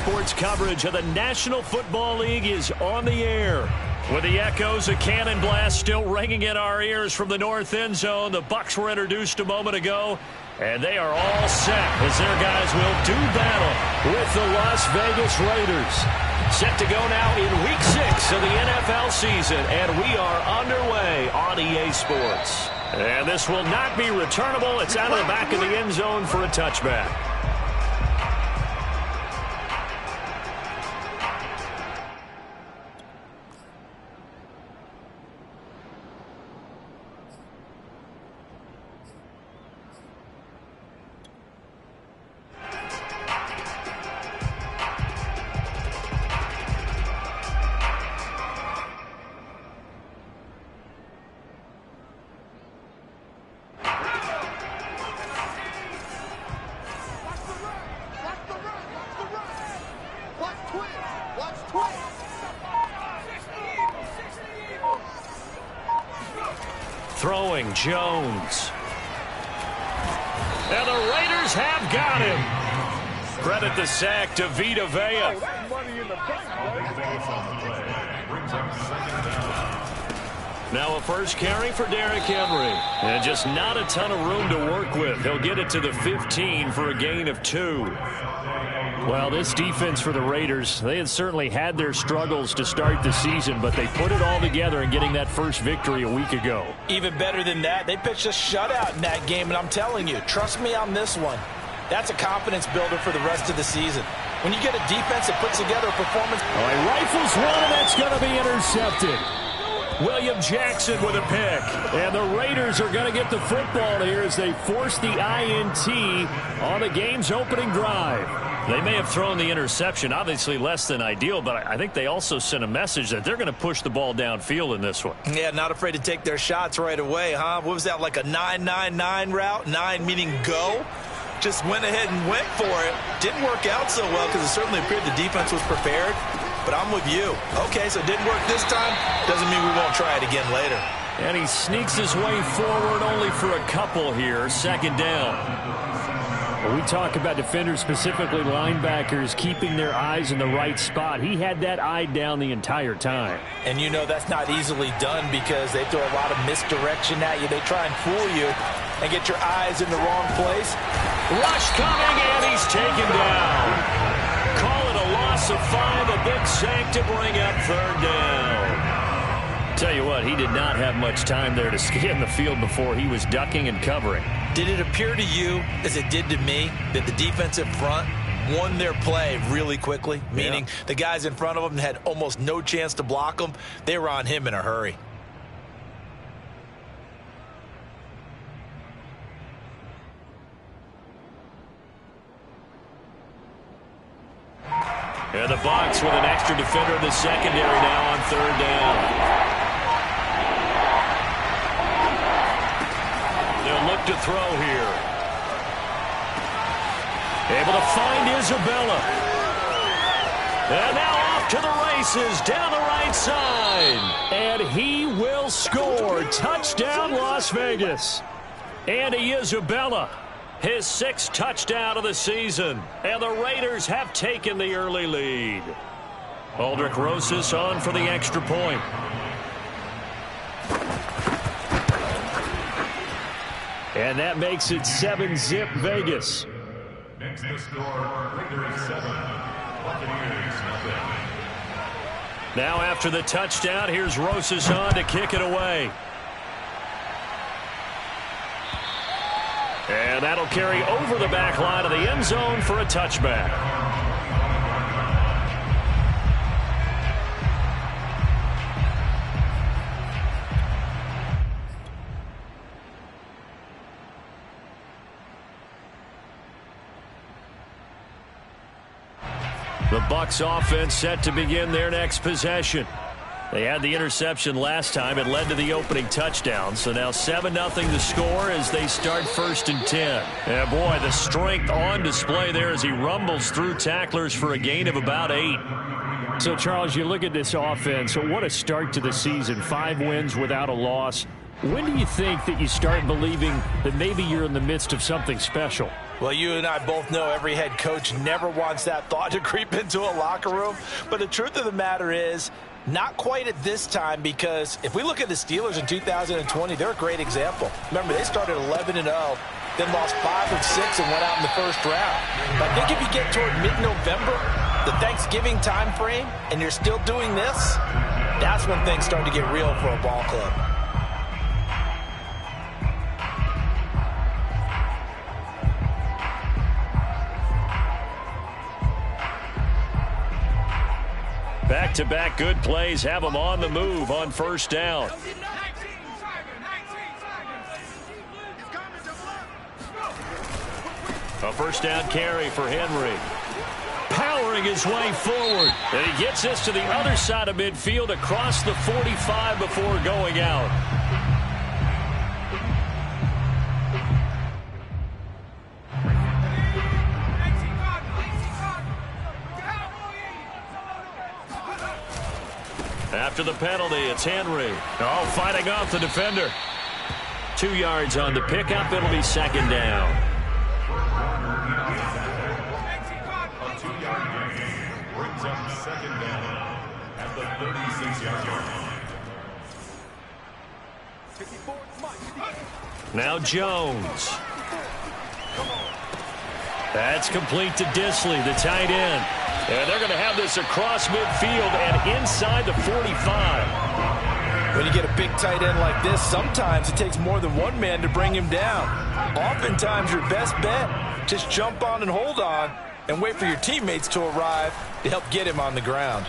Sports coverage of the National Football League is on the air. With the echoes of cannon blast still ringing in our ears from the north end zone, the Bucs were introduced a moment ago, and they are all set as their guys will do battle with the Las Vegas Raiders. Set to go now in Week 6 of the NFL season, and we are underway on EA Sports. And this will not be returnable. It's out of the back of the end zone for a touchback. Throwing Jones. And the Raiders have got him. Credit the sack to Vita Vea. Now a first carry for Derrick Henry. And just not a ton of room to work with. He'll get it to the 15 for a gain of 2. Well, this defense for the Raiders, they had certainly had their struggles to start the season, but they put it all together in getting that first victory a week ago. Even better than that, they pitched a shutout in that game, and I'm telling you, trust me on this one. That's a confidence builder for the rest of the season. When you get a defense that puts together a performance. Oh, he rifles one, and that's going to be intercepted. William Jackson with a pick. And the Raiders are going to get the football here as they force the INT on the game's opening drive. They may have thrown the interception, obviously less than ideal, but I think they also sent a message that they're going to push the ball downfield in this one. Yeah, not afraid to take their shots right away, huh? What was that, like a 9-9-9 route? 9 meaning go? Just went ahead and went for it. Didn't work out so well because it certainly appeared the defense was prepared. But I'm with you. Okay, so it didn't work this time. Doesn't mean we won't try it again later. And he sneaks his way forward only for a couple here. Second down. When we talk about defenders, specifically linebackers, keeping their eyes in the right spot, he had that eye down the entire time. And you know that's not easily done because they throw a lot of misdirection at you. They try and fool you and get your eyes in the wrong place. Rush coming, and he's taken down. Call it a loss of 5, a big sack to bring up third down. Tell you what, he did not have much time there to scan the field before he was ducking and covering. Did it appear to you, as it did to me, that the defensive front won their play really quickly? Meaning the guys in front of them had almost no chance to block them. They were on him in a hurry. And the Bucs with an extra defender in the secondary now on third down. They'll look to throw here. Able to find Isabella. And now off to the races down the right side. And he will score. Touchdown, Las Vegas. Andy Isabella. His 6th touchdown of the season. And the Raiders have taken the early lead. Aldrich Rosas on for the extra point. And that makes it 7-zip Vegas. Next to score, Raiders 7, Buccaneers nothing. Now after the touchdown, here's Rosas on to kick it away. And that'll carry over the back line of the end zone for a touchback. The Bucs offense set to begin their next possession. They had the interception last time. It led to the opening touchdown. So now 7-0 to score as they start 1st and 10. Yeah, boy, the strength on display there as he rumbles through tacklers for a gain of about 8. So, Charles, you look at this offense. So what a start to the season. 5 wins without a loss. When do you think that you start believing that maybe you're in the midst of something special? Well, you and I both know every head coach never wants that thought to creep into a locker room. But the truth of the matter is, not quite at this time, because if we look at the Steelers in 2020, they're a great example. Remember, they started 11-0, then lost 5 of 6 and went out in the first round. But I think if you get toward mid-November, the Thanksgiving time frame, and you're still doing this, that's when things start to get real for a ball club. Back-to-back good plays have them on the move on first down. A first down carry for Henry. Powering his way forward. And he gets this to the other side of midfield across the 45 before going out. After the penalty, it's Henry. Oh, fighting off the defender. 2 yards on the pickup. It'll be second down. A 2-yard gain brings up second down at the 36-yard line. Now Jones. That's complete to Disley, the tight end. And they're going to have this across midfield and inside the 45. When you get a big tight end like this, sometimes it takes more than one man to bring him down. Oftentimes, your best bet, just jump on and hold on and wait for your teammates to arrive to help get him on the ground.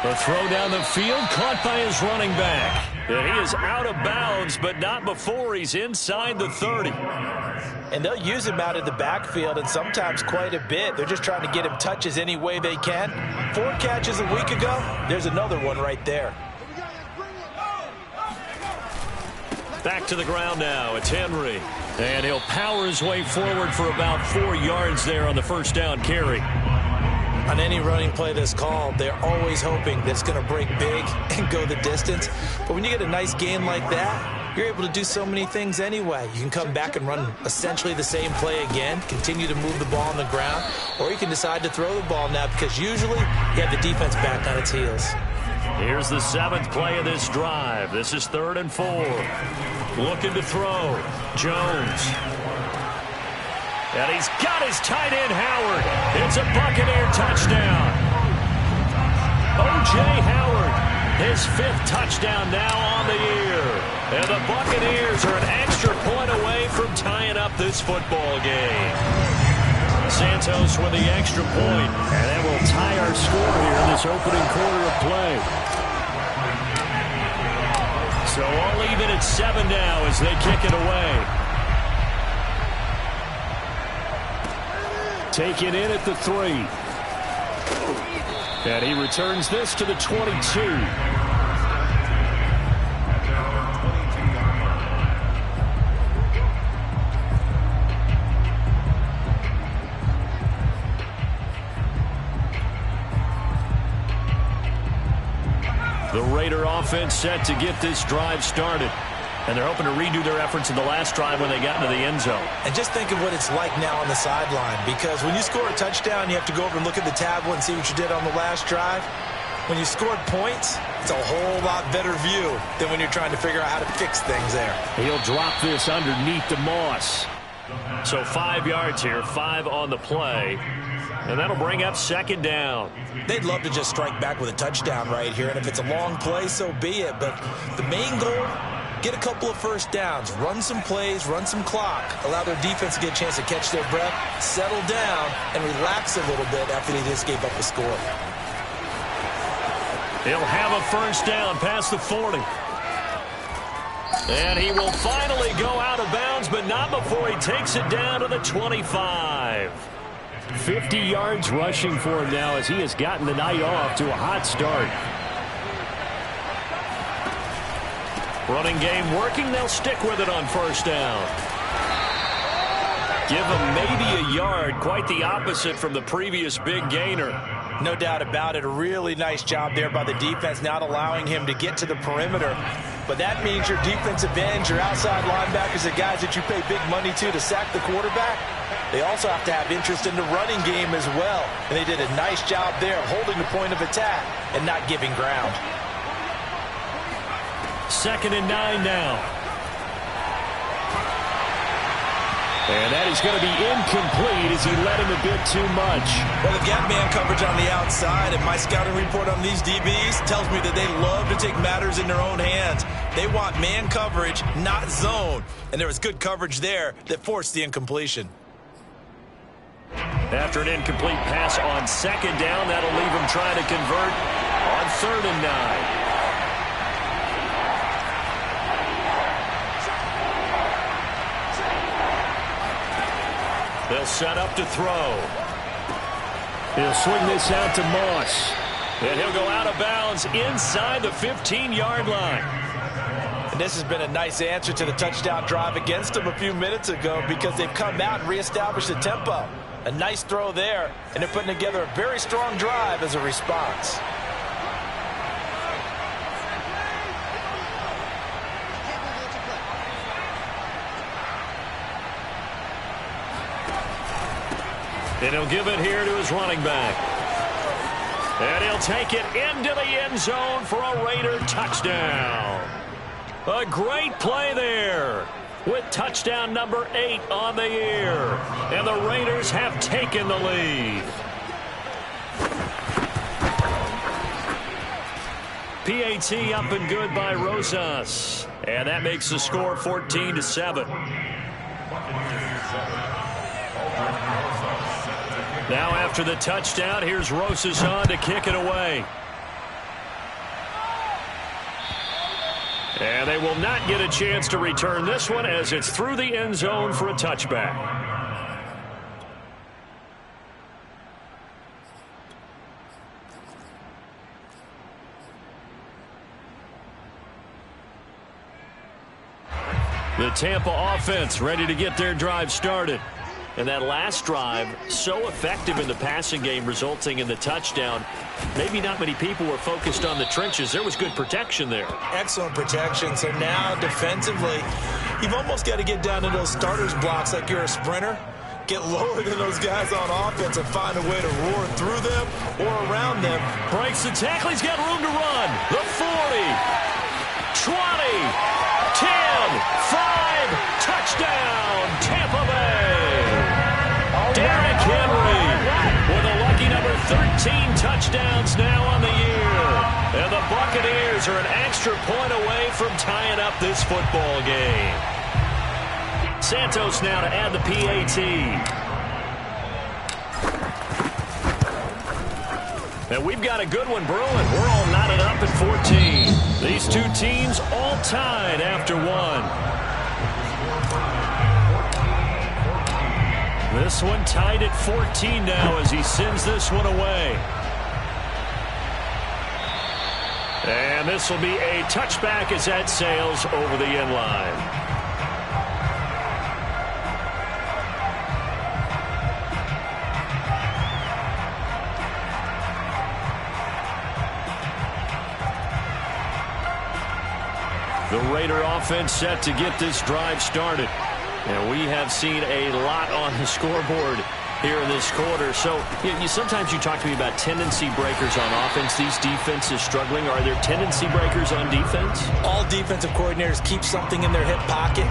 The throw down the field, caught by his running back. And he is out of bounds, but not before he's inside the 30. And they'll use him out of the backfield, and sometimes quite a bit. They're just trying to get him touches any way they can. 4 catches a week ago, there's another one right there. Back to the ground now. It's Henry. And he'll power his way forward for about 4 yards there on the first down carry. On any running play that's called, they're always hoping that it's going to break big and go the distance. But when you get a nice gain like that, you're able to do so many things anyway. You can come back and run essentially the same play again, continue to move the ball on the ground, or you can decide to throw the ball now because usually you have the defense back on its heels. Here's the 7th play of this drive. This is 3rd and 4. Looking to throw. Jones. And he's got his tight end, Howard. It's a Buccaneer touchdown. O.J. Howard, his 5th touchdown now on the year. And the Buccaneers are an extra point away from tying up this football game. Santos with the extra point, and that will tie our score here in this opening quarter of play. So all even at 7 now as they kick it away. Taken in at the 3. And he returns this to the 22. The Raider offense set to get this drive started. And they're hoping to redo their efforts in the last drive when they got into the end zone. And just think of what it's like now on the sideline, because when you score a touchdown, you have to go over and look at the tablet and see what you did on the last drive. When you scored points, it's a whole lot better view than when you're trying to figure out how to fix things there. He'll drop this underneath the Moss. So 5 yards here, 5 on the play. And that'll bring up second down. They'd love to just strike back with a touchdown right here. And if it's a long play, so be it. But the main goal, get a couple of first downs, run some plays, run some clock, allow their defense to get a chance to catch their breath, settle down, and relax a little bit after they just gave up a score. He'll have a first down past the 40. And he will finally go out of bounds, but not before he takes it down to the 25. 50 yards rushing for him now as he has gotten the night off to a hot start. Running game working. They'll stick with it on first down. Give him maybe a yard. Quite the opposite from the previous big gainer. No doubt about it. A really nice job there by the defense, not allowing him to get to the perimeter. But that means your defensive ends, your outside linebackers, the guys that you pay big money to sack the quarterback, they also have to have interest in the running game as well. And they did a nice job there of holding the point of attack and not giving ground. 2nd and 9 now. And that is going to be incomplete as he led him a bit too much. Well, again, man coverage on the outside, and my scouting report on these DBs tells me that they love to take matters in their own hands. They want man coverage, not zone. And there was good coverage there that forced the incompletion. After an incomplete pass on 2nd down, that'll leave him trying to convert on 3rd and 9. They'll set up to throw. He'll swing this out to Moss. And he'll go out of bounds inside the 15-yard line. And this has been a nice answer to the touchdown drive against them a few minutes ago because they've come out and reestablished the tempo. A nice throw there, and they're putting together a very strong drive as a response. And he'll give it here to his running back. And he'll take it into the end zone for a Raider touchdown. A great play there with touchdown number 8 on the year. And the Raiders have taken the lead. PAT up and good by Rosas. And that makes the score 14-7. Now after the touchdown, here's Rosas on to kick it away. And they will not get a chance to return this one as it's through the end zone for a touchback. The Tampa offense ready to get their drive started. And that last drive, so effective in the passing game, resulting in the touchdown. Maybe not many people were focused on the trenches. There was good protection there. Excellent protection. So now defensively, you've almost got to get down to those starters blocks like you're a sprinter. Get lower than those guys on offense and find a way to roar through them or around them. Breaks the tackle. He's got room to run. The 40, 20, 10, 5, touchdown, Tampa Bay. Derrick Henry with a lucky number 13 touchdowns now on the year. And the Buccaneers are an extra point away from tying up this football game. Santos now to add the PAT. And we've got a good one brewing. We're all knotted up at 14. These two teams all tied after one. This one tied at 14 now as he sends this one away. And this will be a touchback as that sails over the end line. The Raider offense set to get this drive started. And we have seen a lot on the scoreboard here in this quarter. So sometimes you talk to me about tendency breakers on offense. These defenses struggling. Are there tendency breakers on defense? All defensive coordinators keep something in their hip pocket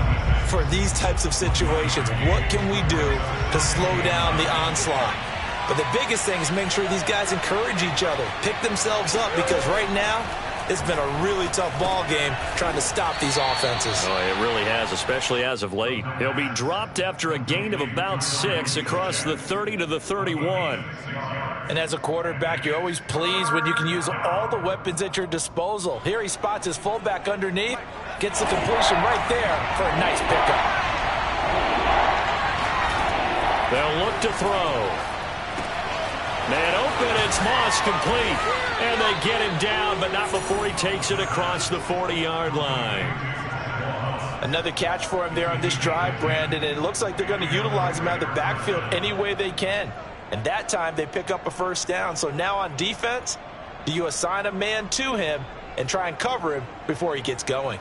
for these types of situations. What can we do to slow down the onslaught? But the biggest thing is make sure these guys encourage each other, pick themselves up, because right now it's been a really tough ball game trying to stop these offenses. Oh, it really has, especially as of late. He'll be dropped after a gain of about 6 across the 30 to the 31. And as a quarterback, you're always pleased when you can use all the weapons at your disposal. Here he spots his fullback underneath, gets the completion right there for a nice pickup. They'll look to throw. Man open, it's Moss complete. And they get him down, but not before he takes it across the 40-yard line. Another catch for him there on this drive, Brandon. And it looks like they're going to utilize him out of the backfield any way they can. And that time they pick up a first down. So now on defense, do you assign a man to him and try and cover him before he gets going?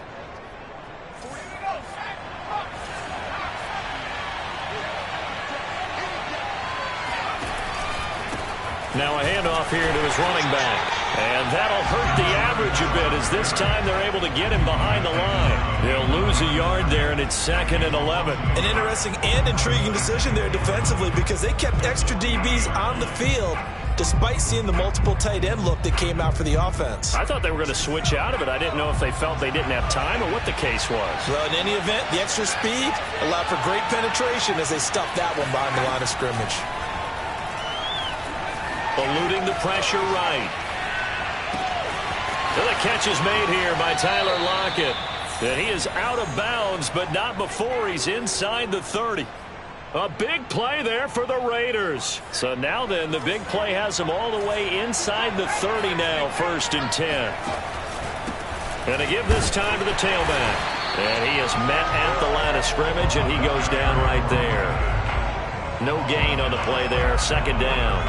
Now a handoff here to his running back. And that'll hurt the average a bit as this time they're able to get him behind the line. They'll lose a yard there, and it's 2nd and 11. An interesting and intriguing decision there defensively because they kept extra DBs on the field despite seeing the multiple tight end look that came out for the offense. I thought they were going to switch out of it. I didn't know if they felt they didn't have time or what the case was. Well, in any event, the extra speed allowed for great penetration as they stuffed that one behind the line of scrimmage. Eluding the pressure right. So the catch is made here by Tyler Lockett. And he is out of bounds, but not before he's inside the 30. A big play there for the Raiders. So now then, the big play has him all the way inside the 30 now, 1st and 10. And to give this time to the tailback. And he is met at the line of scrimmage, and he goes down right there. No gain on the play there, 2nd down.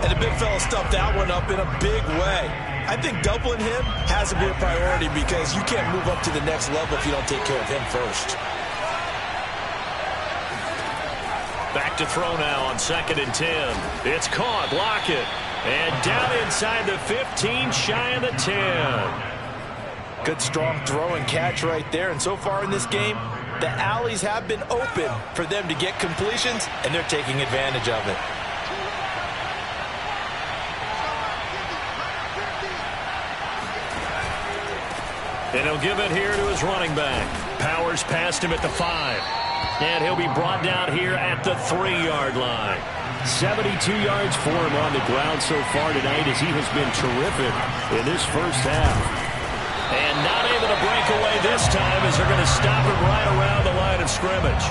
And the big fella stuffed that one up in a big way. I think doubling him has to be a priority because you can't move up to the next level if you don't take care of him first. Back to throw now on 2nd and 10. It's caught, Lockett. And down inside the 15, shy of the 10. Good strong throw and catch right there. And so far in this game, the alleys have been open for them to get completions, and they're taking advantage of it. And he'll give it here to his running back. Powers past him at the 5. And he'll be brought down here at the 3-yard line. 72 yards for him on the ground so far tonight as he has been terrific in this first half. And not able to break away this time as they're going to stop him right around the line of scrimmage.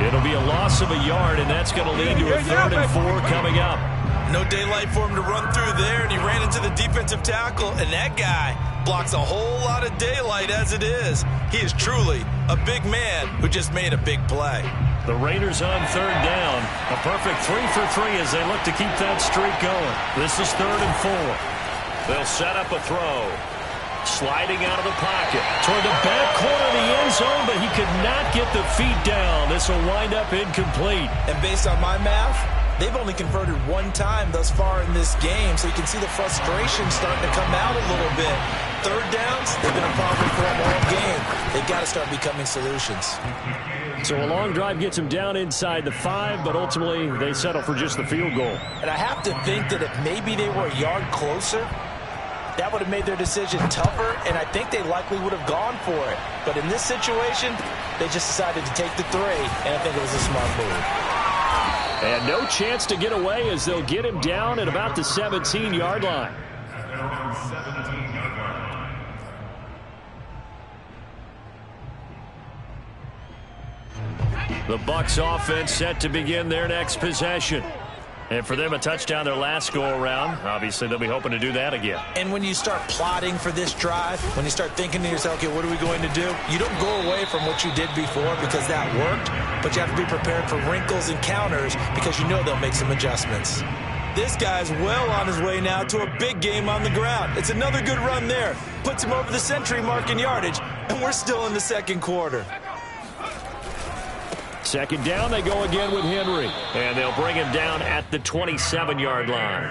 It'll be a loss of a yard, and that's going to lead to a 3rd and 4 coming up. No daylight for him to run through there, and he ran into the defensive tackle, and that guy blocks a whole lot of daylight as it is. He is truly a big man who just made a big play. The Raiders on 3rd down. A perfect 3 for 3 as they look to keep that streak going. This is 3rd and 4. They'll set up a throw. Sliding out of the pocket toward the back corner of the end zone, but he could not get the feet down. This will wind up incomplete. And based on my math, they've only converted 1 time thus far in this game, so you can see the frustration starting to come out a little bit. 3rd downs, they've been a problem for them all game. They've got to start becoming solutions. So a long drive gets him down inside the 5, but ultimately they settle for just the field goal. And I have to think that if maybe they were a yard closer, that would have made their decision tougher, and I think they likely would have gone for it. But in this situation, they just decided to take the 3, and I think it was a smart move. And no chance to get away as they'll get him down at about the 17-yard line. The Bucs offense set to begin their next possession. And for them, a touchdown their last go-around. Obviously, they'll be hoping to do that again. And when you start plotting for this drive, when you start thinking to yourself, okay, what are we going to do? You don't go away from what you did before because that worked, but you have to be prepared for wrinkles and counters because you know they'll make some adjustments. This guy's well on his way now to a big game on the ground. It's another good run there. Puts him over the century mark in yardage, and we're still in the 2nd quarter. 2nd down, they go again with Henry. And they'll bring him down at the 27-yard line.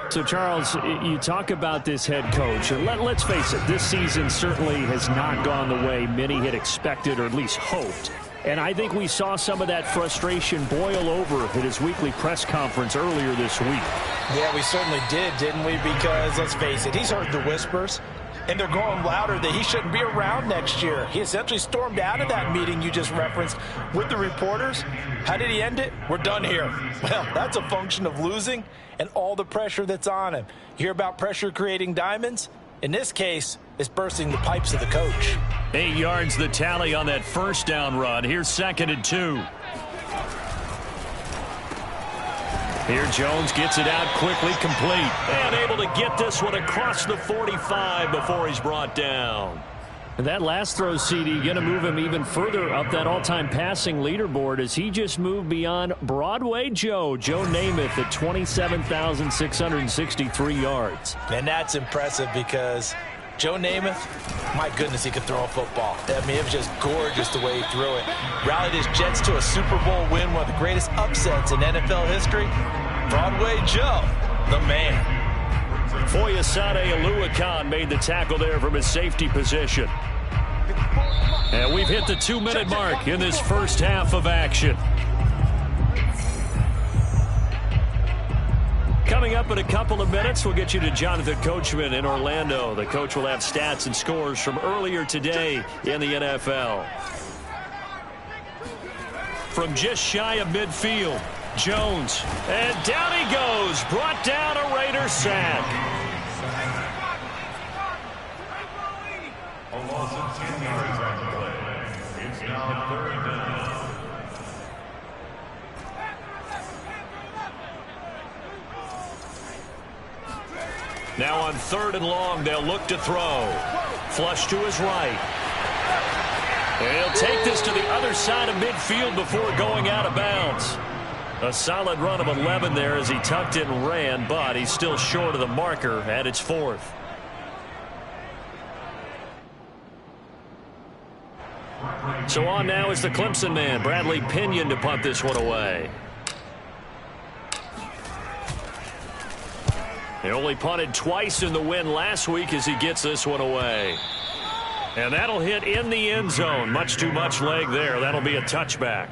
So, Charles, you talk about this head coach. And let's face it, this season certainly has not gone the way many had expected or at least hoped. And I think we saw some of that frustration boil over at his weekly press conference earlier this week. Yeah, we certainly did, didn't we? Because, let's face it, he's heard the whispers. And they're growing louder that he shouldn't be around next year. He essentially stormed out of that meeting you just referenced with the reporters. How did he end it? We're done here. Well, that's a function of losing and all the pressure that's on him. You hear about pressure creating diamonds? In this case, it's bursting the pipes of the coach. 8 yards the tally on that 1st down run. Here's 2nd and 2. Here Jones gets it out quickly, complete. And able to get this one across the 45 before he's brought down. And that last throw, CD, going to move him even further up that all-time passing leaderboard as he just moved beyond Broadway Joe Namath at 27,663 yards. And that's impressive because Joe Namath, my goodness, he could throw a football. I mean, it was just gorgeous the way he threw it. Rallied his Jets to a Super Bowl win, one of the greatest upsets in NFL history. Broadway Joe, The man. Foyesade Aluakan made the tackle there from his safety position. And we've hit the 2-minute mark in this first half of action. Coming up in a couple of minutes, we'll get you to Jonathan Coachman in Orlando. The coach will have stats and scores from earlier today in the NFL. From just shy of midfield, Jones. And down he goes. Brought down a Raider sack. A loss of 10 yards on the play. It's now 3rd down. Now on 3rd and long, they'll look to throw. Flush to his right. And he'll take this to the other side of midfield before going out of bounds. A solid run of 11 there as he tucked it and ran, but he's still short of the marker, and it's 4th. So on now is the Clemson man, Bradley Pinion, to punt this one away. He only punted twice in the win last week as he gets this one away. And that'll hit in the end zone. Much too much leg there. That'll be a touchback.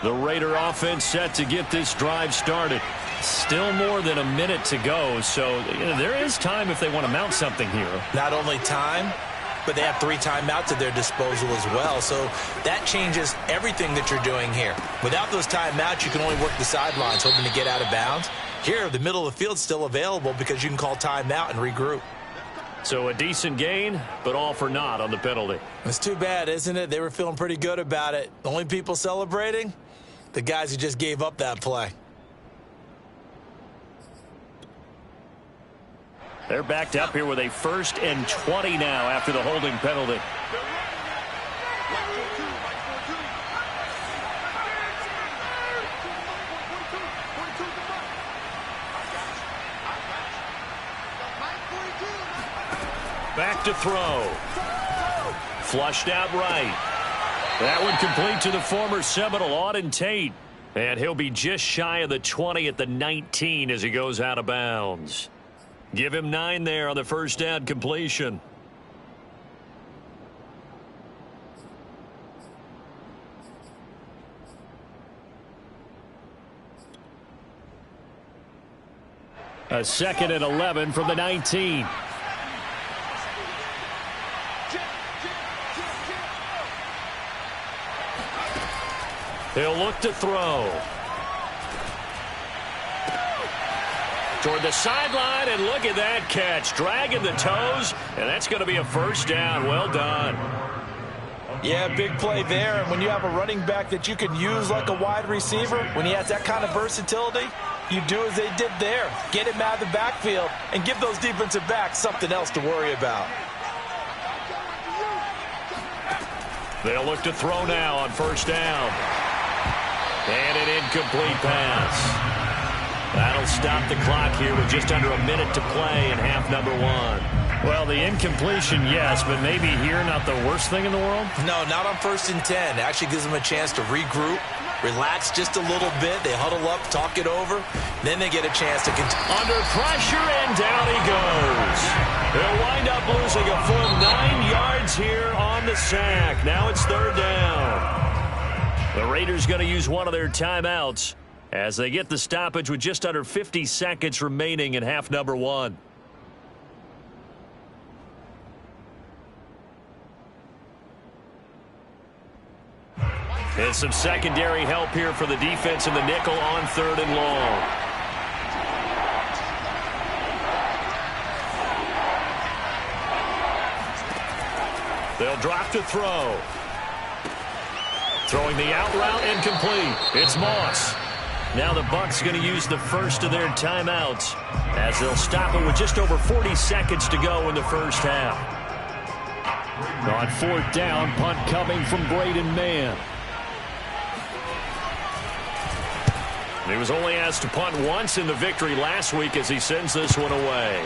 The Raider offense set to get this drive started. Still more than a minute to go, so there is time if they want to mount something here. Not only time, but they have 3 timeouts at their disposal as well, so that changes everything that you're doing here. Without those timeouts, you can only work the sidelines, hoping to get out of bounds. Here, the middle of the field's still available because you can call timeout and regroup. So a decent gain, but all for naught on the penalty. It's too bad, isn't it? They were feeling pretty good about it. The only people celebrating? The guys who just gave up that play. They're backed up here with a 1st and 20 now after the holding penalty. Back to throw. Flushed out right. That one complete to the former Seminole, Auden Tate. And he'll be just shy of the 20 at the 19 as he goes out of bounds. Give him 9 there on the first down completion. A 2nd and 11 from the 19. He'll look to throw. Toward the sideline, and look at that catch. Dragging the toes, and that's going to be a first down. Well done. Yeah, big play there. And when you have a running back that you can use like a wide receiver, when he has that kind of versatility, you do as they did there. Get him out of the backfield and give those defensive backs something else to worry about. They'll look to throw now on first down. And an incomplete pass. That'll stop the clock here with just under a minute to play in half number 1. Well, the incompletion, yes, but maybe here not the worst thing in the world? No, not on 1st and 10. It actually gives them a chance to regroup, relax just a little bit. They huddle up, talk it over. Then they get a chance to continue. Under pressure, and down he goes. They'll wind up losing a full 9 yards here on the sack. Now it's 3rd down. The Raiders going to use one of their timeouts as they get the stoppage with just under 50 seconds remaining in half number 1. And some secondary help here for the defense in the nickel on 3rd and long. They'll drop to throw. Throwing the out route incomplete. It's Moss. Now the Bucs going to use the first of their timeouts as they'll stop it with just over 40 seconds to go in the first half. On 4th down, punt coming from Braden Mann. He was only asked to punt once in the victory last week as he sends this one away.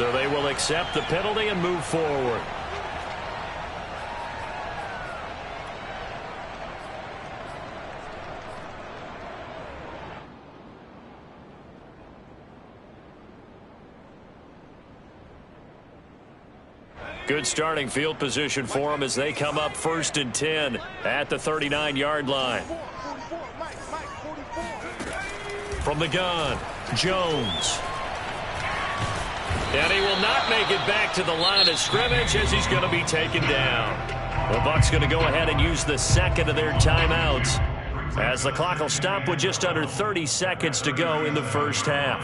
So they will accept the penalty and move forward. Good starting field position for them as they come up 1st and 10 at the 39-yard line. From the gun, Jones. And he will not make it back to the line of scrimmage as he's going to be taken down. The Bucs going to go ahead and use the second of their timeouts as the clock will stop with just under 30 seconds to go in the first half.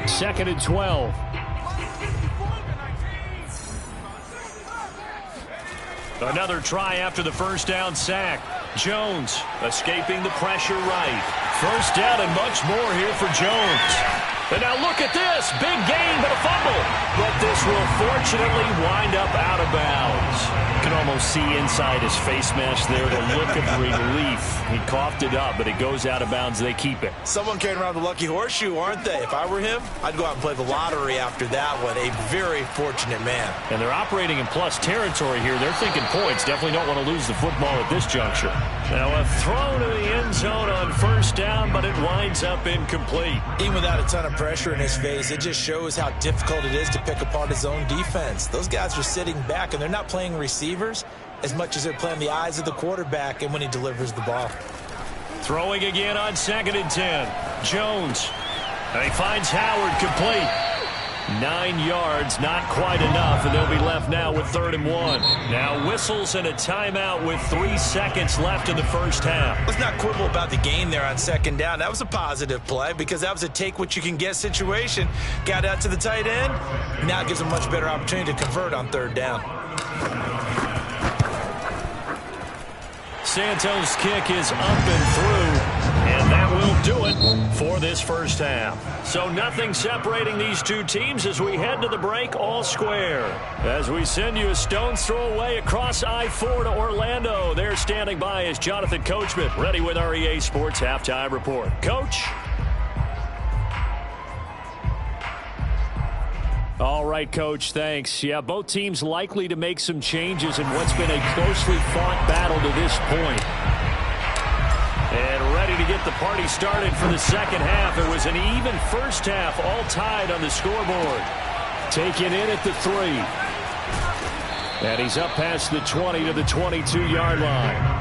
Second and 12. Another try after the first down sack. Jones escaping the pressure right. First down and much more here for Jones. And now look at this. Big gain, but a fumble. But this will fortunately wind up out of bounds. You can almost see inside his face mask there the look of relief. He coughed it up, but it goes out of bounds. They keep it. Someone carrying around the lucky horseshoe, aren't they? If I were him, I'd go out and play the lottery after that one. A very fortunate man. And they're operating in plus territory here. They're thinking points. Definitely don't want to lose the football at this juncture. Now a throw to the end zone on first down, but it winds up incomplete. Even without a ton of pressure in his face, it just shows how difficult it is to pick apart his own defense. Those guys are sitting back, and they're not playing receivers as much as they're playing the eyes of the quarterback and when he delivers the ball. Throwing again on 2nd and 10. Jones. And he finds Howard complete. 9 yards, not quite enough, and they'll be left now with 3rd and 1. Now whistles and a timeout with 3 seconds left in the first half. Let's not quibble about the gain there on 2nd down. That was a positive play because that was a take-what-you-can-get situation. Got out to the tight end. Now it gives him a much better opportunity to convert on 3rd down. Santos' kick is up and through, and that will do it for this first half. So nothing separating these two teams as we head to the break all square. As we send you a stone's throw away across I-4 to Orlando. There standing by is Jonathan Coachman, ready with our EA Sports Halftime Report. Coach? All right, Coach, thanks. Yeah, both teams likely to make some changes in what's been a closely fought battle to this point. And ready to get the party started for the second half. It was an even first half, all tied on the scoreboard. Taken in at the 3. And he's up past the 20 to the 22-yard line.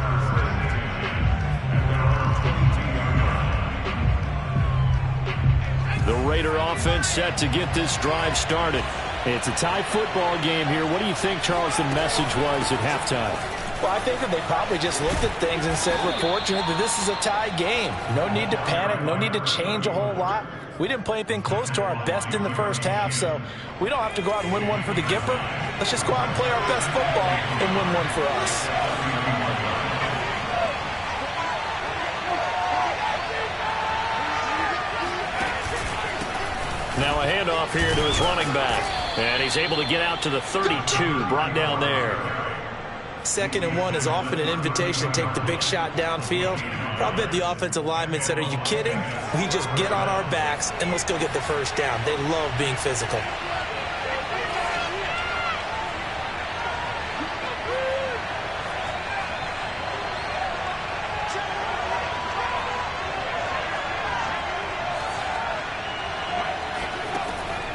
The Raider offense set to get this drive started. It's a tie football game here. What do you think, Charles, the message was at halftime? Well, I think that they probably just looked at things and said, we're fortunate that this is a tie game. No need to panic. No need to change a whole lot. We didn't play anything close to our best in the first half, so we don't have to go out and win one for the Gipper. Let's just go out and play our best football and win one for us. Now a handoff here to his running back. And he's able to get out to the 32, brought down there. 2nd and 1 is often an invitation to take the big shot downfield. I bet the offensive lineman said, are you kidding? We just get on our backs and let's go get the first down. They love being physical.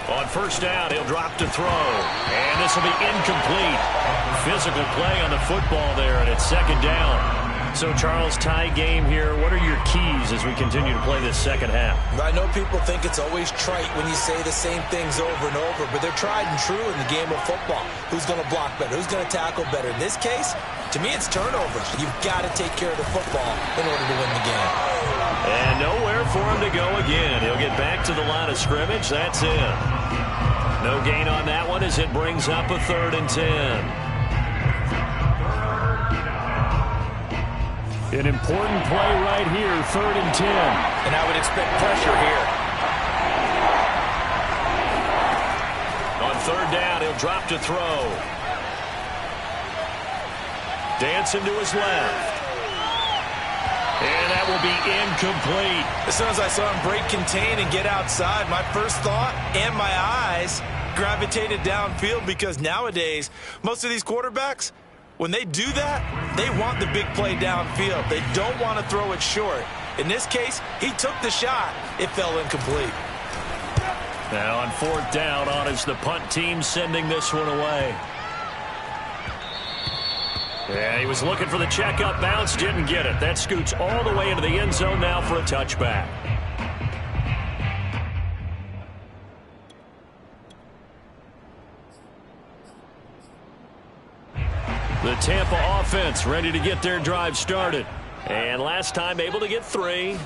On first down, he'll drop to throw. And this will be incomplete. Physical play on the football there, and it's 2nd down. So, Charles, tie game here. What are your keys as we continue to play this second half? I know people think it's always trite when you say the same things over and over, but they're tried and true in the game of football. Who's going to block better? Who's going to tackle better? In this case, to me, it's turnovers. You've got to take care of the football in order to win the game. And nowhere for him to go again. He'll get back to the line of scrimmage. That's it. No gain on that one as it brings up a 3rd and 10. An important play right here, 3rd and 10. And I would expect pressure here. On 3rd down, he'll drop to throw. Dancing to his left. And that will be incomplete. As soon as I saw him break contain and get outside, my first thought and my eyes gravitated downfield, because nowadays, most of these quarterbacks, when they do that, they want the big play downfield. They don't want to throw it short. In this case, he took the shot. It fell incomplete. Now on 4th down, on is the punt team sending this one away. Yeah, he was looking for the checkup bounce, didn't get it. That scoots all the way into the end zone now for a touchback. The Tampa offense ready to get their drive started. And last time able to get 3.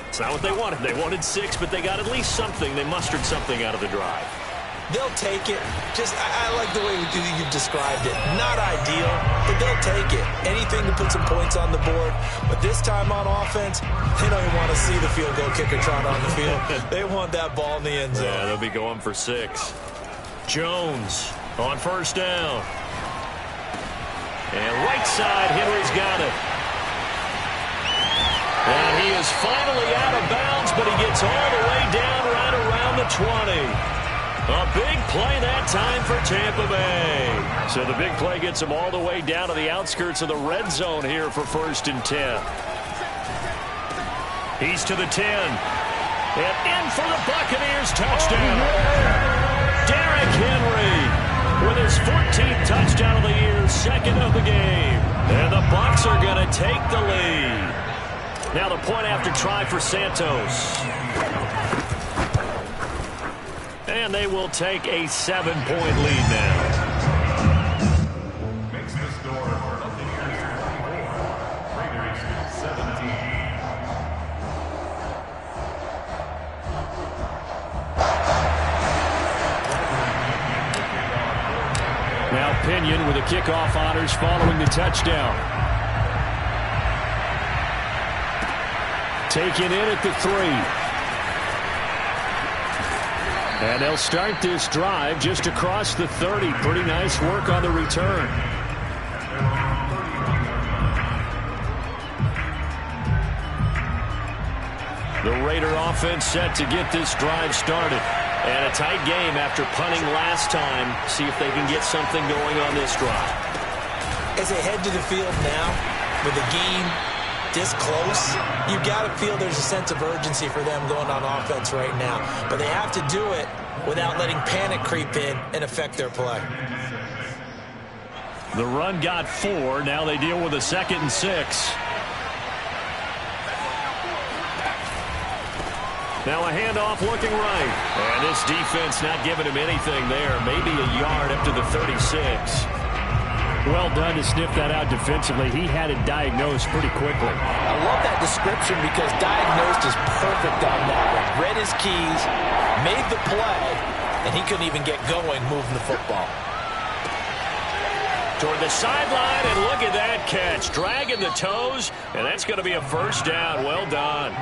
It's not what they wanted. They wanted 6, but they got at least something. They mustered something out of the drive. They'll take it. I like the way you've described it. Not ideal, but they'll take it. Anything to put some points on the board. But this time on offense, they don't even want to see the field goal kicker trot on the field. They want that ball in the end zone. Yeah, they'll be going for 6. Jones on 1st down. And right side, Henry's got it. And he is finally out of bounds, but he gets all the way down right around the 20. A big play that time for Tampa Bay. So the big play gets him all the way down to the outskirts of the red zone here for 1st and 10. He's to the 10. And in for the Buccaneers touchdown. Derrick Henry with his 14th touchdown of the year, 2nd of the game. And the Bucs are going to take the lead. Now the point after try for Santos. And they will take a 7-point lead now. Makes the score Buccaneers 24, Raiders 17. Now Pinion with the kickoff honors following the touchdown. Taken in at the 3. And they'll start this drive just across the 30. Pretty nice work on the return. The Raider offense set to get this drive started. And a tight game after punting last time. See if they can get something going on this drive. As they head to the field now, with the game this close, you got to feel there's a sense of urgency for them going on offense right now. But they have to do it without letting panic creep in and affect their play. The run got 4. Now they deal with a 2nd and 6. Now a handoff looking right. And this defense not giving him anything there. Maybe a yard up to the 36. Well done to sniff that out defensively. He had it diagnosed pretty quickly. I love that description because diagnosed is perfect on that one. Read his keys, made the play, and he couldn't even get going moving the football. Toward the sideline, and look at that catch. Dragging the toes, and that's going to be a 1st down. Well done.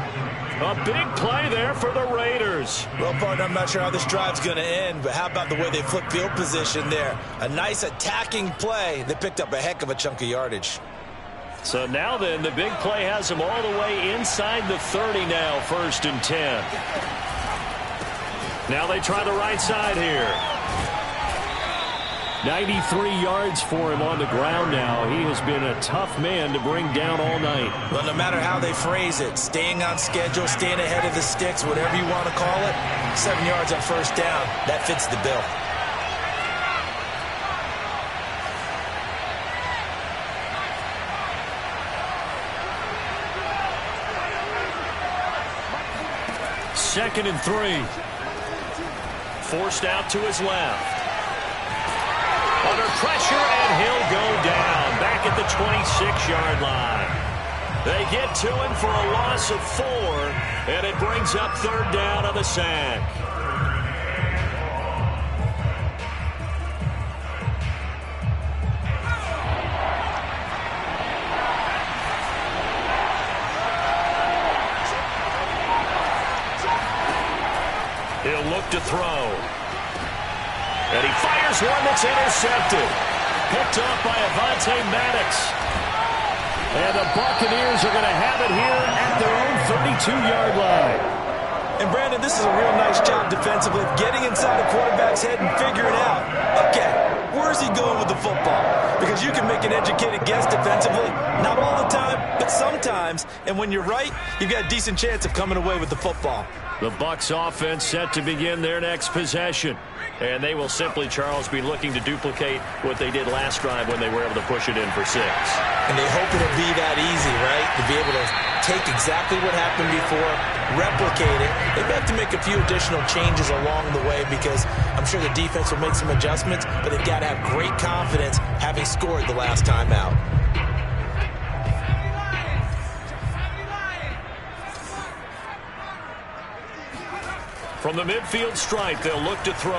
A big play there for the Raiders. Well, partner, I'm not sure how this drive's going to end, but how about the way they flip field position there? A nice attacking play. They picked up a heck of a chunk of yardage. So now then, the big play has them all the way inside the 30 now, 1st and 10. Now they try the right side here. 93 yards for him on the ground now. He has been a tough man to bring down all night. Well, no matter how they phrase it, staying on schedule, staying ahead of the sticks, whatever you want to call it, 7 yards on 1st down, that fits the bill. Second and 3. Forced out to his left. Under pressure, and he'll go down back at the 26-yard line. They get to him for a loss of 4, and it brings up 3rd down on the sack. He'll look to throw. And he fires one that's intercepted. Picked off by Avonte Maddox. And the Buccaneers are going to have it here at their own 32-yard line. And, Brandon, this is a real nice job defensively of getting inside a quarterback's head and figuring out, okay, where's he going with the football? Because you can make an educated guess defensively, not all the time, but sometimes. And when you're right, you've got a decent chance of coming away with the football. The Bucs offense set to begin their next possession. And they will simply, Charles, be looking to duplicate what they did last drive when they were able to push it in for 6. And they hope it'll be that easy, right? To be able to take exactly what happened before, replicate it. They may have to make a few additional changes along the way because I'm sure the defense will make some adjustments, but they've got to have great confidence having scored the last time out. From the midfield stripe, they'll look to throw.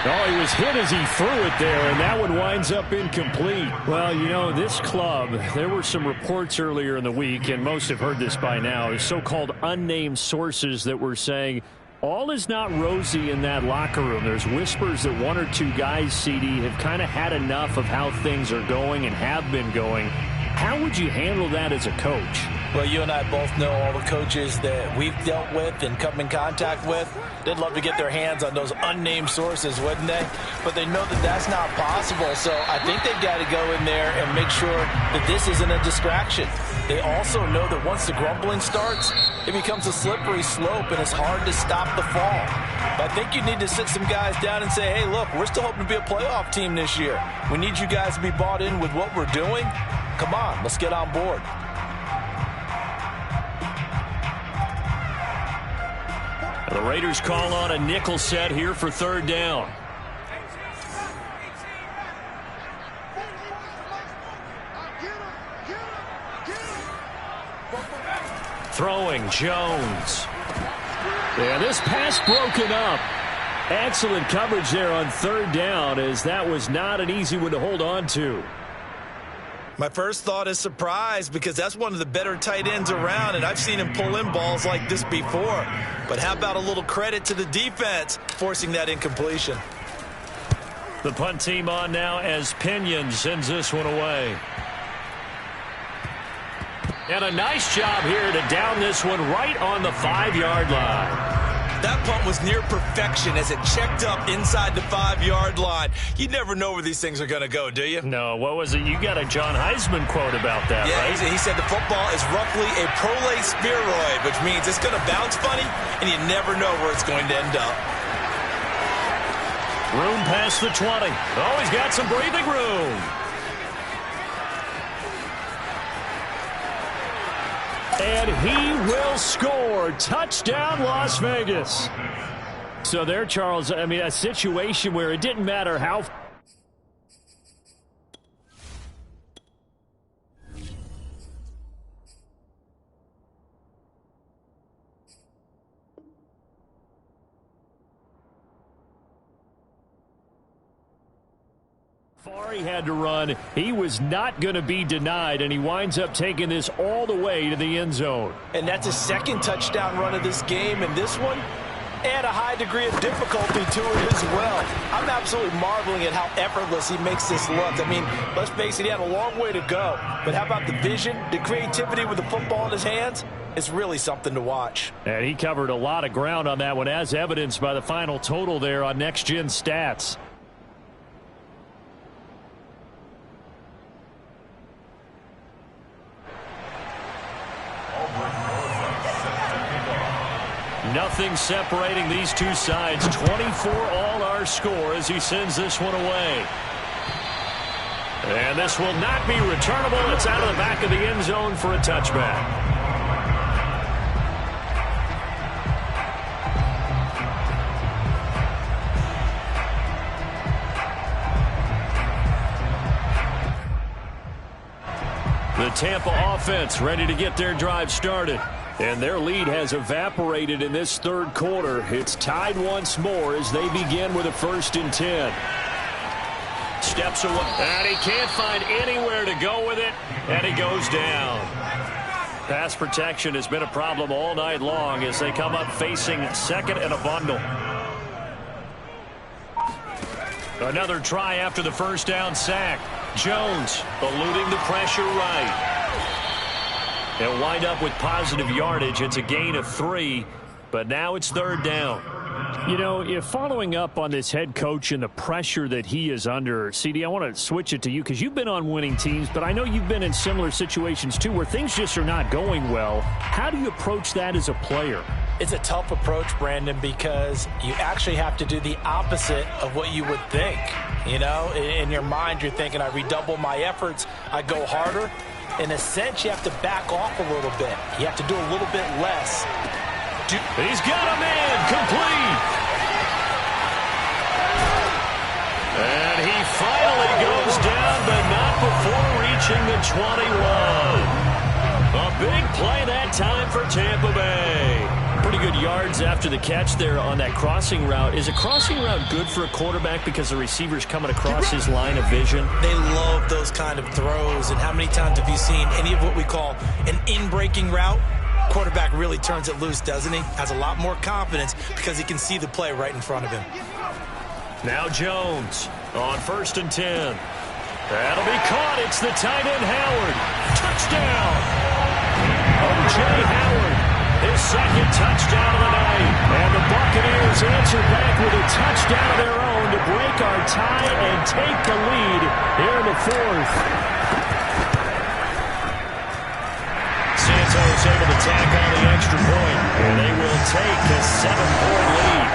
Oh, he was hit as he threw it there, and that one winds up incomplete. Well, you know, this club, there were some reports earlier in the week, and most have heard this by now, so-called unnamed sources that were saying all is not rosy in that locker room. There's whispers that 1 or 2 guys, CD, have kind of had enough of how things are going and have been going. How would you handle that as a coach? Well, you and I both know all the coaches that we've dealt with and come in contact with. They'd love to get their hands on those unnamed sources, wouldn't they? But they know that that's not possible, so I think they've got to go in there and make sure that this isn't a distraction. They also know that once the grumbling starts, it becomes a slippery slope, and it's hard to stop the fall. But I think you need to sit some guys down and say, hey, look, we're still hoping to be a playoff team this year. We need you guys to be bought in with what we're doing. Come on, let's get on board. The Raiders call on a nickel set here for 3rd down. Throwing, Jones. Yeah, this pass broken up. Excellent coverage there on 3rd down, as that was not an easy one to hold on to. My first thought is surprise, because that's one of the better tight ends around, and I've seen him pull in balls like this before. But how about a little credit to the defense forcing that incompletion? The punt team on now as Pinion sends this one away. And a nice job here to down this one right on the 5-yard line. That punt was near perfection as it checked up inside the 5-yard line. You never know where these things are going to go, do you? No, what was it? You got a John Heisman quote about that, yeah, right? He said the football is roughly a prolate spheroid, which means it's going to bounce funny, and you never know where it's going to end up. Room past the 20. Oh, he's got some breathing room. And he will score. Touchdown, Las Vegas. So there, Charles, I mean, a situation where it didn't matter how far he had to run. He was not going to be denied, and he winds up taking this all the way to the end zone. And that's his 2nd touchdown run of this game, and this one, add a high degree of difficulty to it as well. I'm absolutely marveling at how effortless he makes this look. I mean, let's face it, he had a long way to go. But how about the vision, the creativity with the football in his hands? It's really something to watch. And he covered a lot of ground on that one, as evidenced by the final total there on Next Gen Stats. Nothing separating these two sides. 24 all our score as he sends this one away. And this will not be returnable. It's out of the back of the end zone for a touchback. The Tampa offense ready to get their drive started. And their lead has evaporated in this 3rd quarter. It's tied once more as they begin with a 1st and 10. Steps away, and he can't find anywhere to go with it, and he goes down. Pass protection has been a problem all night long as they come up facing 2nd and a bundle. Another try after the 1st down sack. Jones eluding the pressure right. They'll wind up with positive yardage. It's a gain of 3, but now it's third down. You know, if following up on this head coach and the pressure that he is under, CD, I want to switch it to you because you've been on winning teams, but I know you've been in similar situations too where things just are not going well. How do you approach that as a player? It's a tough approach, Brandon, because you actually have to do the opposite of what you would think. You know, in your mind, you're thinking, I redouble my efforts, I go harder. In a sense, you have to back off a little bit. You have to do a little bit less. He's got a man complete. And he finally goes down, but not before reaching the 21. A big play that time for Tampa Bay. Pretty good yards after the catch there on that crossing route. Is a crossing route good for a quarterback because the receiver's coming across his line of vision? They love those kind of throws. And how many times have you seen any of what we call an in-breaking route? Quarterback really turns it loose, doesn't he? Has a lot more confidence because he can see the play right in front of him. Now Jones on 1st and 10. That'll be caught. It's the tight end Howard. Touchdown. O.J. Howard, his second touchdown of the night. And the Buccaneers answer back with a touchdown of their own to break our tie and take the lead here in the 4th. Santos able to tack on the extra point, and they will take a 7-point lead.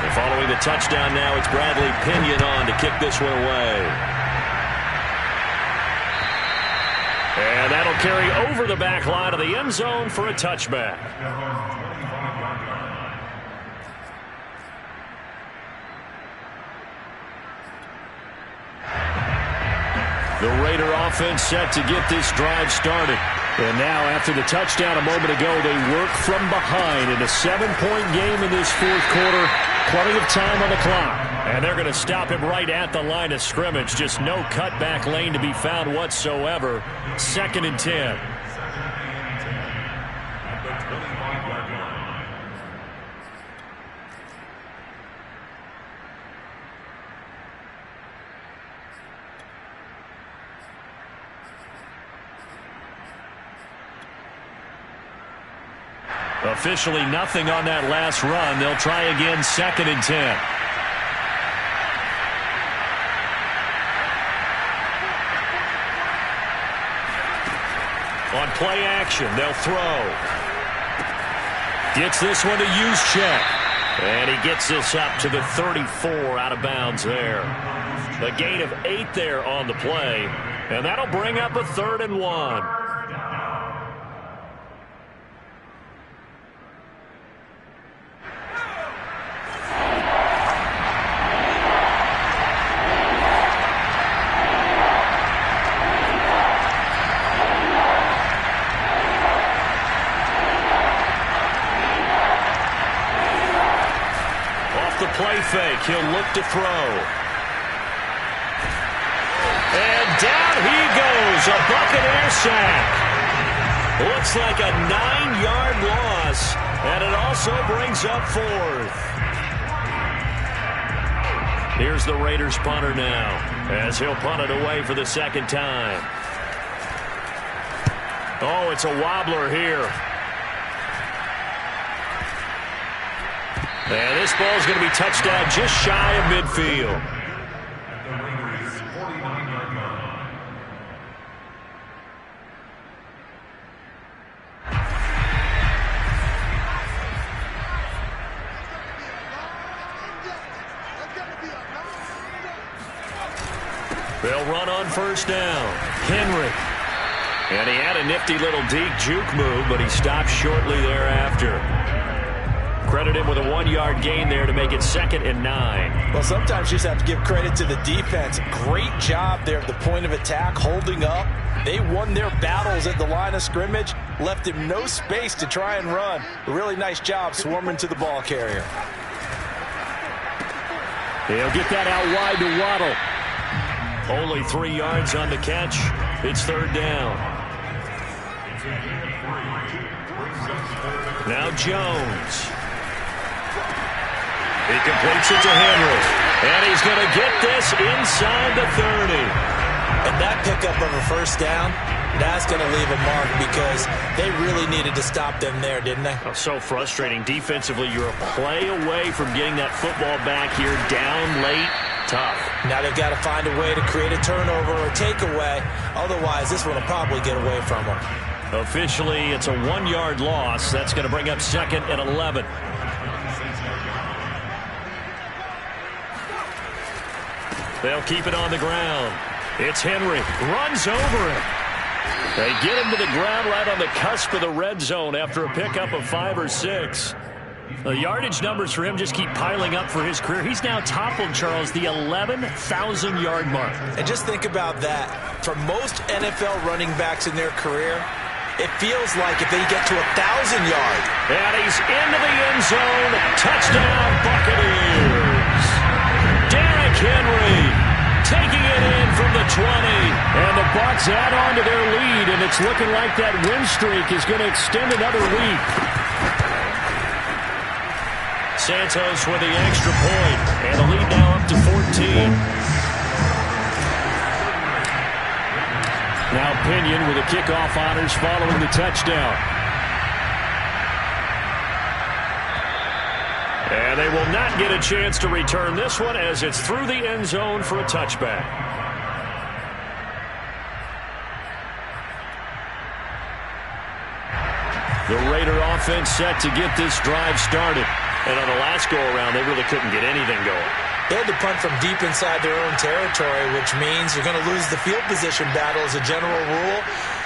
And following the touchdown now, it's Bradley Pinion on to kick this one away. And that'll carry over the back line of the end zone for a touchback. The Raider offense set to get this drive started. And now after the touchdown a moment ago, they work from behind in a 7-point game in this 4th quarter. Plenty of time on the clock. And they're going to stop him right at the line of scrimmage. Just no cutback lane to be found whatsoever. 2nd and 10. Officially nothing on that last run. They'll try again 2nd and 10. On play action, they'll throw. Gets this one to Juszczyk. And he gets this up to the 34 out of bounds there. A gain of 8 there on the play. And that'll bring up a 3rd and 1. Play fake. He'll look to throw. And down he goes. A Buccaneer sack. Looks like a 9-yard loss. And it also brings up 4th. Here's the Raiders punter now as he'll punt it away for the 2nd time. Oh, it's a wobbler here. And this ball is going to be touched down just shy of midfield. They'll run on 1st down. Henry. And he had a nifty little deep juke move, but he stopped shortly thereafter. Credit him with a 1-yard gain there to make it 2nd and 9. Well, sometimes you just have to give credit to the defense. Great job there at the point of attack, holding up. They won their battles at the line of scrimmage, left him no space to try and run. A really nice job swarming to the ball carrier. He'll get that out wide to Waddle. Only 3 yards on the catch. It's 3rd down. Now Jones. He completes it to Henry. And he's going to get this inside the 30. And that pickup of a first down, that's going to leave a mark because they really needed to stop them there, didn't they? Oh, so frustrating. Defensively, you're a play away from getting that football back here down late. Tough. Now they've got to find a way to create a turnover or takeaway. Otherwise, this one will probably get away from them. Officially, it's a 1-yard loss. That's going to bring up 2nd and 11. They'll keep it on the ground. It's Henry. Runs over him. They get him to the ground right on the cusp of the red zone after a pickup of 5 or 6. The yardage numbers for him just keep piling up for his career. He's now toppled, Charles, the 11,000-yard mark. And just think about that. For most NFL running backs in their career, it feels like if they get to 1,000 yards. And he's into the end zone. Touchdown, Buccaneers. Derrick Henry taking it in from the 20. And the Bucs add on to their lead, and it's looking like that win streak is going to extend another week. Santos with the extra point, and the lead now up to 14. Now Pinion with the kickoff honors following the touchdown. And they will not get a chance to return this one as it's through the end zone for a touchback. The Raider offense set to get this drive started. And on the last go-around, they really couldn't get anything going. They had to punt from deep inside their own territory, which means you're going to lose the field position battle as a general rule.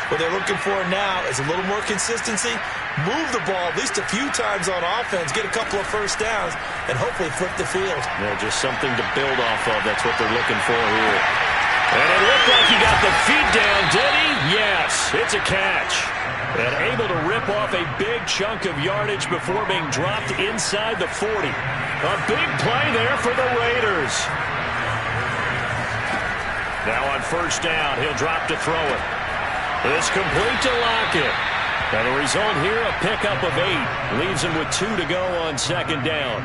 What they're looking for now is a little more consistency, move the ball at least a few times on offense, get a couple of first downs, and hopefully flip the field. Yeah, just something to build off of. That's what they're looking for here. And it looked like he got the feet down, did he? Yes, it's a catch. And able to rip off a big chunk of yardage before being dropped inside the 40. A big play there for the Raiders. Now on first down, he'll drop to throw it. It's complete to Lockett. And the result here, a pickup of 8. Leaves him with 2 to go on second down.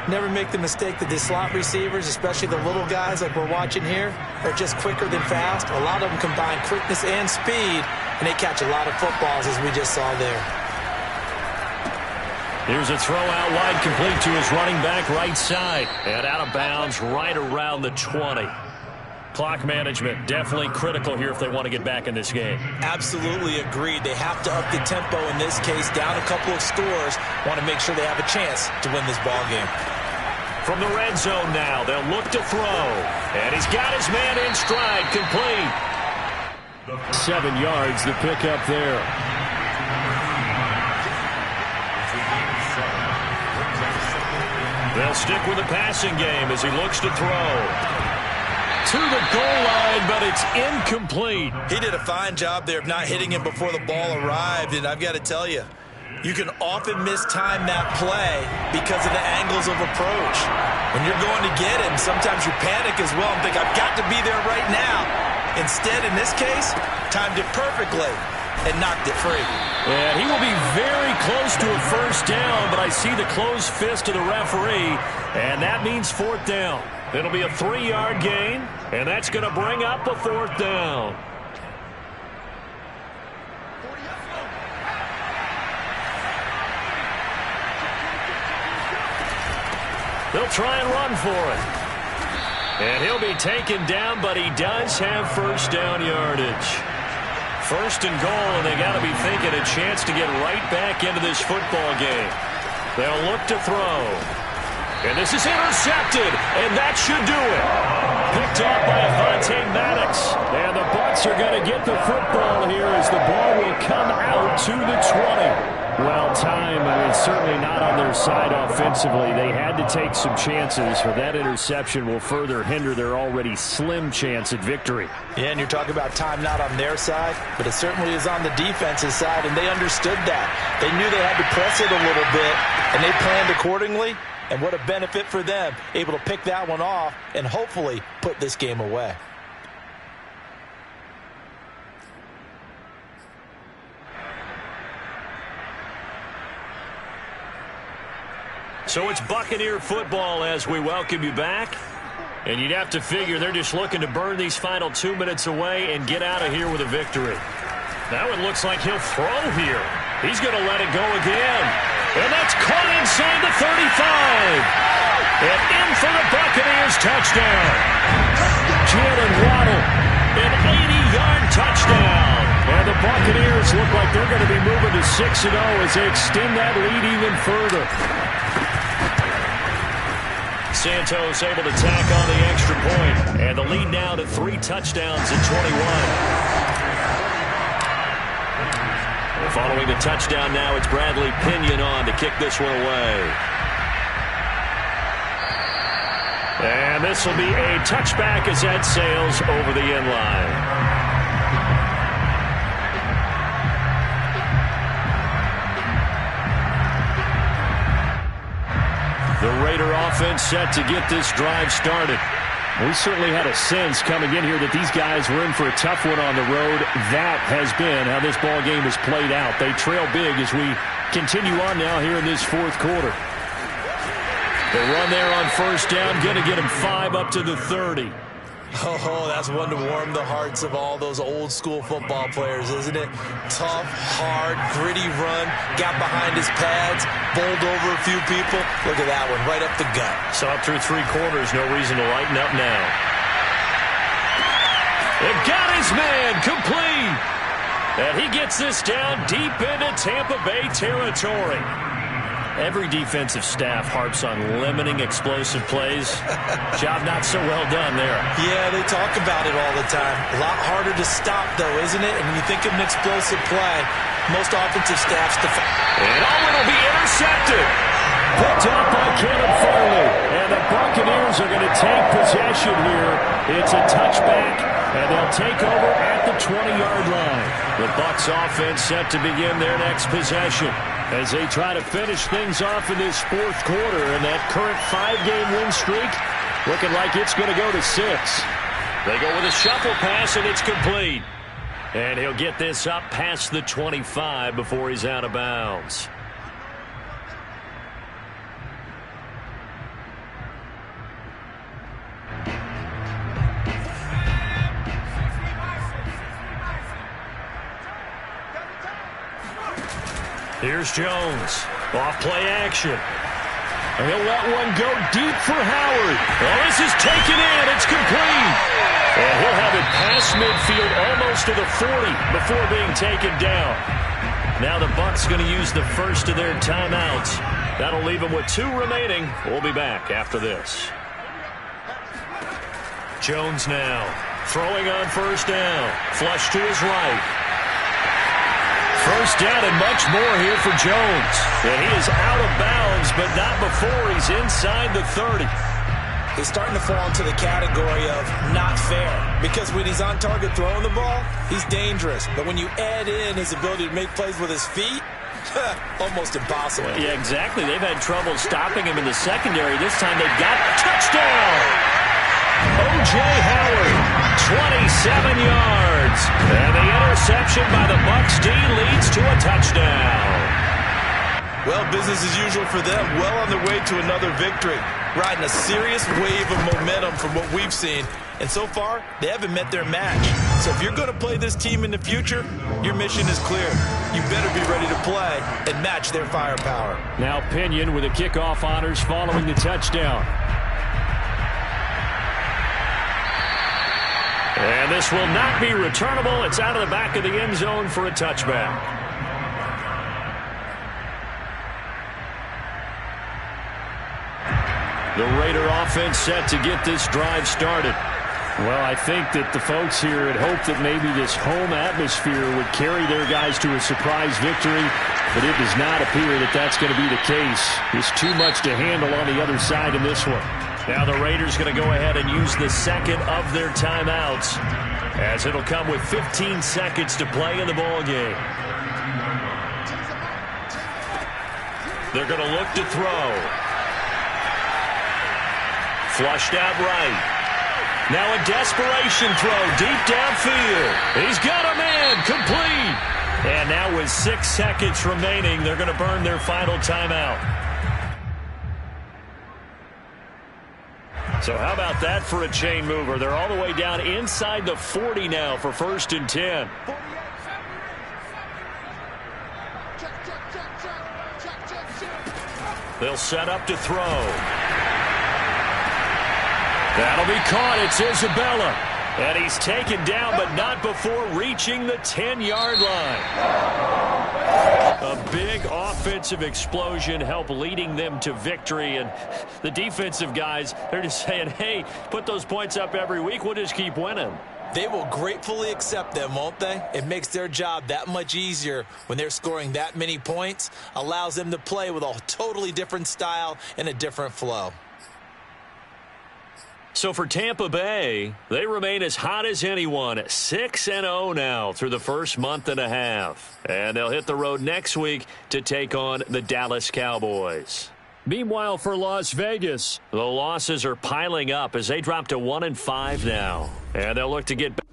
Never make the mistake that the slot receivers, especially the little guys like we're watching here, are just quicker than fast. A lot of them combine quickness and speed, and they catch a lot of footballs, as we just saw there. Here's a throw out wide, complete to his running back right side. And out of bounds right around the 20. Clock management definitely critical here if they want to get back in this game. Absolutely agreed. They have to up the tempo in this case, down a couple of scores. Want to make sure they have a chance to win this ball game. From the red zone now, they'll look to throw. And he's got his man in stride, complete. 7 yards, the pickup there. They'll stick with the passing game as he looks to throw. To the goal line, but it's incomplete. He did a fine job there of not hitting him before the ball arrived, and I've got to tell you, you can often mistime that play because of the angles of approach. When you're going to get him, sometimes you panic as well and think, I've got to be there right now. Instead, in this case, timed it perfectly and knocked it free. And he will be very close to a first down, but I see the closed fist of the referee, and that means 4th down. It'll be a 3-yard gain, and that's going to bring up a 4th down. They'll try and run for it. And he'll be taken down, but he does have first down yardage. 1st and goal, and they got to be thinking a chance to get right back into this football game. They'll look to throw. And this is intercepted, and that should do it. Picked off by Avonte Maddox. And the Bucs are going to get the football here as the ball will come out to the 20. Well, time, I mean, certainly not on their side offensively. They had to take some chances, for that interception will further hinder their already slim chance at victory. Yeah, and you're talking about time not on their side, but it certainly is on the defense's side, and they understood that. They knew they had to press it a little bit, and they planned accordingly. And what a benefit for them, able to pick that one off and hopefully put this game away. So it's Buccaneer football as we welcome you back. And you'd have to figure they're just looking to burn these final 2 minutes away and get out of here with a victory. Now it looks like he'll throw here. He's going to let it go again. And that's caught inside the 35. And in for the Buccaneers touchdown. Jalen Waddle, an 80-yard touchdown. And the Buccaneers look like they're going to be moving to 6-0 as they extend that lead even further. Santos able to tack on the extra point. And the lead now to 3 touchdowns at 21. Following the touchdown now, it's Bradley Pinion on to kick this one away. And this will be a touchback as that sails over the end line. The Raider offense set to get this drive started. We certainly had a sense coming in here that these guys were in for a tough one on the road. That has been how this ball game has played out. They trail big as we continue on now here in this fourth quarter. The run there on first down, going to get them 5 up to the 30. Oh, that's one to warm the hearts of all those old school football players, isn't it? Tough, hard, gritty run, got behind his pads, bowled over a few people. Look at that one, right up the gut. Saw it through 3 quarters, no reason to lighten up now. It got his man, complete. And he gets this down deep into Tampa Bay territory. Every defensive staff harps on limiting explosive plays. Job not so well done there. Yeah, they talk about it all the time. A lot harder to stop, though, isn't it? And when you think of an explosive play, most offensive staffs and it'll be intercepted. Picked up by Caleb Farley. And the Buccaneers are going to take possession here. It's a touchback, and they'll take over at the 20-yard line. The Bucs offense set to begin their next possession as they try to finish things off in this fourth quarter, and that current 5-game win streak looking like it's going to go to 6. They go with a shuffle pass, and it's complete. And he'll get this up past the 25 before he's out of bounds. Here's Jones. Off play action. And he'll let one go deep for Howard. Oh, this is taken in. It's complete. And he'll have it past midfield almost to the 40 before being taken down. Now the Bucs going to use the first of their timeouts. That'll leave them with 2 remaining. We'll be back after this. Jones now throwing on first down. Flush to his right. First down and much more here for Jones. And he is out of bounds, but not before he's inside the 30. He's starting to fall into the category of not fair, because when he's on target throwing the ball, he's dangerous. But when you add in his ability to make plays with his feet, almost impossible. Yeah, exactly. They've had trouble stopping him in the secondary. This time they've got touchdown. O.J. Howard, 27 yards. And the interception by the Bucs D leads to a touchdown. Well, business as usual for them. Well on their way to another victory. Riding a serious wave of momentum from what we've seen. And so far, they haven't met their match. So if you're going to play this team in the future, your mission is clear. You better be ready to play and match their firepower. Now Pinion with the kickoff honors following the touchdown. And this will not be returnable. It's out of the back of the end zone for a touchback. The Raider offense set to get this drive started. Well, I think that the folks here had hoped that maybe this home atmosphere would carry their guys to a surprise victory, but it does not appear that that's going to be the case. There's too much to handle on the other side in this one. Now the Raiders going to go ahead and use the second of their timeouts, as it'll come with 15 seconds to play in the ball game. They're going to look to throw. Flushed out right. Now a desperation throw deep downfield. He's got a man, complete. And now with 6 seconds remaining, they're going to burn their final timeout. So how about that for a chain mover? They're all the way down inside the 40 now for 1st and 10. They'll set up to throw. That'll be caught. It's Isabella. And he's taken down, but not before reaching the 10-yard line. A big offensive explosion helped leading them to victory. And the defensive guys, they're just saying, hey, put those points up every week. We'll just keep winning. They will gratefully accept them, won't they? It makes their job that much easier when they're scoring that many points. Allows them to play with a totally different style and a different flow. So for Tampa Bay, they remain as hot as anyone, 6-0 now through the first month and a half. And they'll hit the road next week to take on the Dallas Cowboys. Meanwhile, for Las Vegas, the losses are piling up as they drop to 1-5 now. And they'll look to get back.